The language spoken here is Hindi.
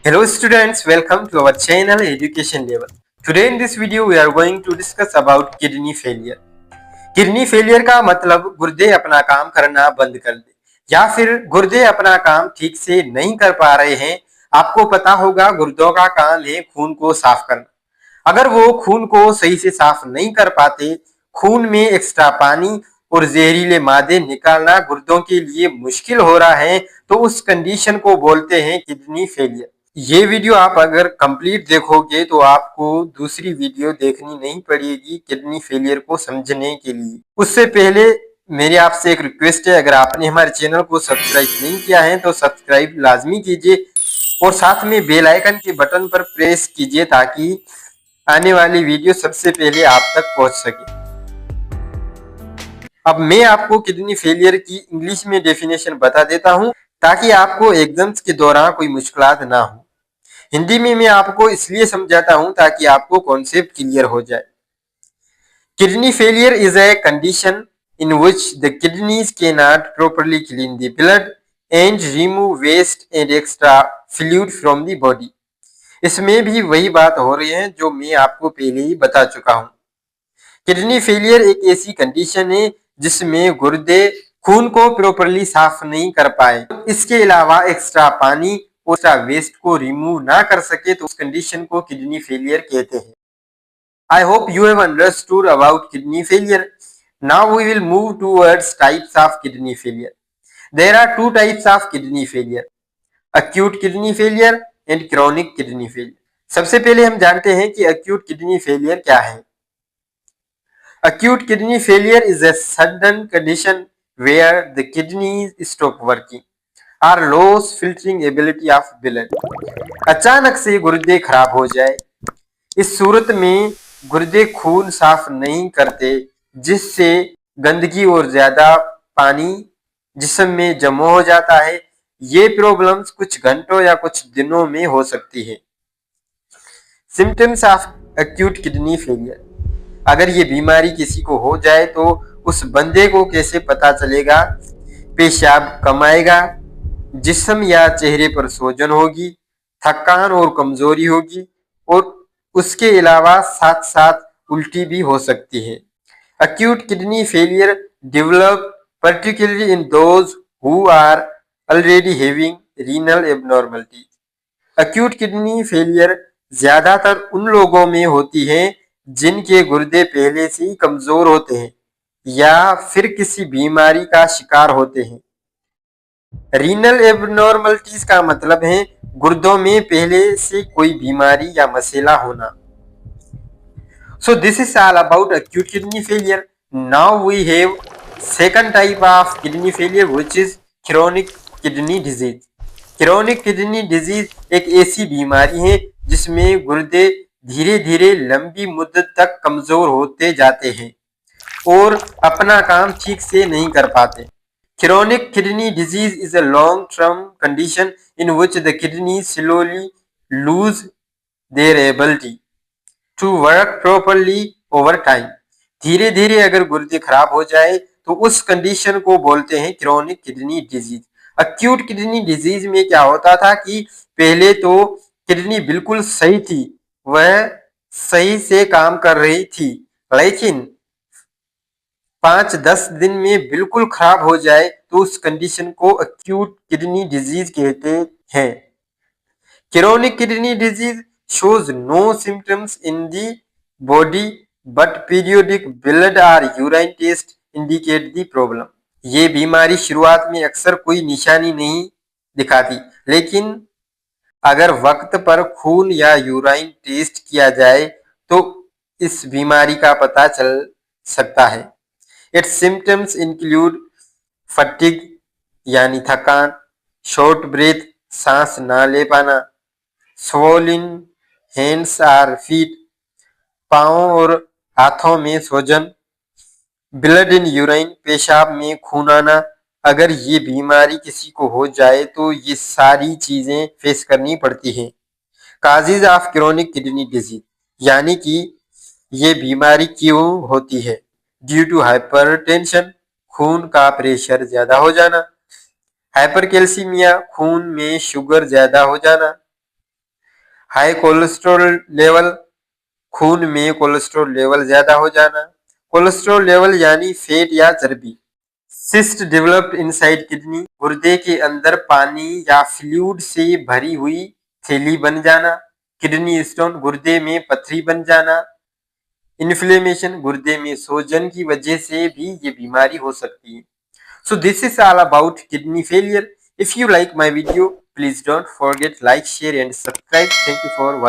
Hello students, welcome to our channel Education Level. Today in this video we are going to discuss about kidney failure. Kidney failure का मतलब गुर्दे अपना काम करना बंद कर दे या फिर गुर्दे अपना काम ठीक से नहीं कर पा रहे हैं। आपको पता होगा गुर्दों का काम है खून को साफ करना। अगर वो खून को सही से साफ नहीं कर पाते, खून में एक्स्ट्रा पानी और जहरीले मादे निकालना गुर्दों के लिए मुश्किल हो रहा है, तो उस कंडीशन को बोलते हैं किडनी फेलियर। ये वीडियो आप अगर कंप्लीट देखोगे तो आपको दूसरी वीडियो देखनी नहीं पड़ेगी किडनी फेलियर को समझने के लिए। उससे पहले मेरी आपसे एक रिक्वेस्ट है, अगर आपने हमारे चैनल को सब्सक्राइब नहीं किया है तो सब्सक्राइब लाजमी कीजिए और साथ में बेल आइकन के बटन पर प्रेस कीजिए ताकि आने वाली वीडियो सबसे पहले आप तक पहुंच सके। अब मैं आपको किडनी फेलियर की इंग्लिश में डेफिनेशन बता देता हूं ताकि आपको एग्जाम्स के दौरान कोई मुश्किलात ना हो। हिंदी में मैं आपको इसलिए समझाता हूं ताकि आपको कॉन्सेप्ट क्लियर हो जाए। Kidney failure is a condition in which the kidneys cannot properly clean the blood and remove waste and extra fluid from the body. इसमें भी वही बात हो रही है जो मैं आपको पहले ही बता चुका हूं। किडनी फेलियर एक ऐसी कंडीशन है जिसमें गुर्दे खून को प्रॉपरली साफ नहीं कर पाए, इसके अलावा एक्स्ट्रा पानी और एक्स्ट्रा वेस्ट को रिमूव ना कर सके, तो उस कंडीशन को किडनी फेलियर कहते हैं। I hope you have understood about kidney failure. Now we will move towards types of kidney failure. There are two types of kidney failure: acute kidney failure and chronic kidney failure. सबसे पहले हम जानते हैं कि acute kidney failure क्या है। Acute kidney failure is a sudden condition where the kidneys stop working or lose filtering ability of blood. अचानक से गुर्दे खराब हो जाए। इस सूरत में गुर्दे खून साफ नहीं करते, जिससे गंदगी और ज्यादा पानी जिस्म में जमा हो जाता है। ये प्रॉब्लम्स कुछ घंटों या कुछ दिनों में हो सकती है। Symptoms of acute kidney failure: अगर ये बीमारी किसी को हो जाए तो उस बंदे को कैसे पता चलेगा? पेशाब कम आएगा, जिस्म या चेहरे पर सूजन होगी, थकान और कमजोरी होगी और उसके अलावा साथ साथ उल्टी भी हो सकती है। Acute kidney failure develop particularly in those who are already having renal abnormalities. Acute kidney failure ज्यादातर उन लोगों में होती है जिनके गुर्दे पहले से ही कमजोर होते हैं या फिर किसी बीमारी का शिकार होते हैं। रीनल एबनॉर्मलिटीज का मतलब है गुर्दों में पहले से कोई बीमारी या मसला होना। So this is all about acute kidney failure. Now we have second type of kidney failure which is chronic kidney disease. Chronic kidney disease एक ऐसी बीमारी है जिसमें गुर्दे धीरे धीरे लंबी मुद्दत तक कमजोर होते जाते हैं और अपना काम ठीक से नहीं कर पाते। Chronic kidney disease is a long-term condition in which the kidneys slowly lose their ability to work properly over time. धीरे धीरे अगर गुर्दे खराब हो जाए तो उस कंडीशन को बोलते हैं chronic kidney disease. Acute kidney disease में क्या होता था कि पहले तो किडनी बिल्कुल सही थी, वह सही से काम कर रही थी, लेकिन 5-10 दिन में बिल्कुल खराब हो जाए तो उस कंडीशन को अक्यूट किडनी डिजीज कहते हैं। Chronic kidney disease shows no symptoms in the body but periodic blood or urine test indicate the problem. ये बीमारी शुरुआत में अक्सर कोई निशानी नहीं दिखाती, लेकिन अगर वक्त पर खून या यूराइन टेस्ट किया जाए तो इस बीमारी का पता चल सकता है। Its symptoms include fatigue यानी थकान, short breath सांस ना ले पाना, swollen हैंड्स और फीट पाँव और हाथों में सूजन, ब्लड इन यूरिन पेशाब में खून आना। अगर ये बीमारी किसी को हो जाए तो ये सारी चीजें फेस करनी पड़ती हैं। Causes of chronic kidney disease यानी कि ये बीमारी क्यों होती है? ड्यू टू हाइपरटेंशन खून का प्रेशर ज्यादा हो जाना, हाइपरकैल्सीमिया खून में शुगर ज्यादा हो जाना, हाई कोलेस्ट्रॉल लेवल, खून में कोलेस्ट्रॉल लेवल ज्यादा हो जाना। कोलेस्ट्रॉल लेवल यानी फैट या चर्बी। सिस्ट डेवलप्ड इनसाइड किडनी, गुर्दे के अंदर पानी या फ्लूइड से भरी हुई थैली बन जाना। किडनी स्टोन, गुर्दे में पथरी बन जाना। इन्फ्लेमेशन, गुर्दे में सूजन की वजह से भी ये बीमारी हो सकती है। So this is all about kidney failure. If you like my video, please don't forget like, share and subscribe. Thank you for watching.